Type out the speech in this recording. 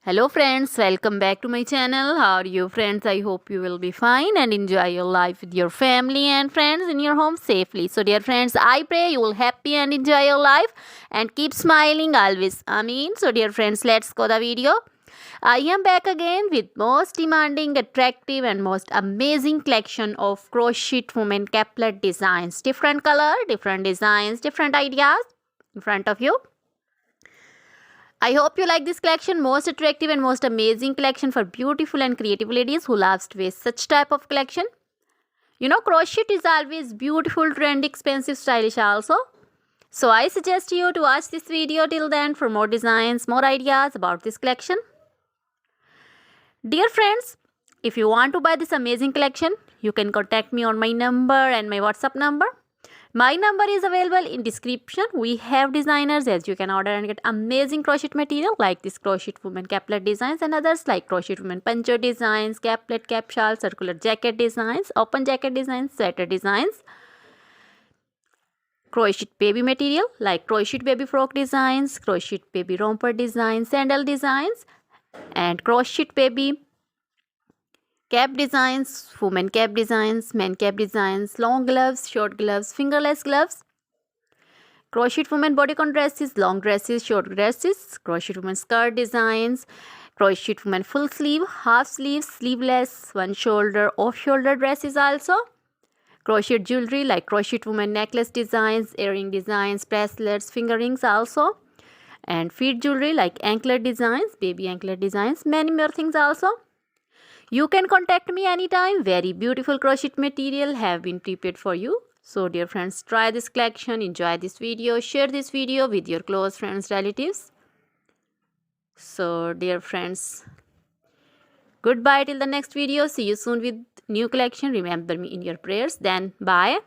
Hello friends, welcome back to my channel. How are you friends? I hope you will be fine and enjoy your life with your family and friends in your home safely. So dear friends, I pray you will happy and enjoy your life and keep smiling always. Amen. So dear friends, let's go the video. I am back again with most demanding, attractive and most amazing collection of crochet women caplet designs. Different color, different designs, different ideas in front of you. I hope you like this collection. Most attractive and most amazing collection for beautiful and creative ladies who loves to wear such type of collection. You know, crochet is always beautiful, trendy, expensive, stylish also. So I suggest you to watch this video till then for more designs, more ideas about this collection. Dear friends, if you want to buy this amazing collection, you can contact me on my number and my WhatsApp number. My number is available in description. We have designers as you can order and get amazing crochet material like this crochet woman caplet designs and others like crochet woman poncho designs, caplet, cap shawl, circular jacket designs, open jacket designs, sweater designs, crochet baby material like crochet baby frock designs, crochet baby romper designs, sandal designs and crochet baby cap designs, women cap designs, men cap designs, long gloves, short gloves, fingerless gloves, crochet women bodycon dresses, long dresses, short dresses, crochet women skirt designs, crochet women full sleeve, half sleeve, sleeveless, one shoulder, off shoulder dresses also, crochet jewelry like crochet women necklace designs, earring designs, bracelets, finger rings also, and feet jewelry like anklet designs, baby anklet designs, many more things also. You can contact me anytime. Very beautiful crochet material have been prepared for you. So dear friends, try this collection, enjoy this video, share this video with your close friends, relatives. So dear friends, goodbye till the next video. See you soon with new collection. Remember me in your prayers. Then bye.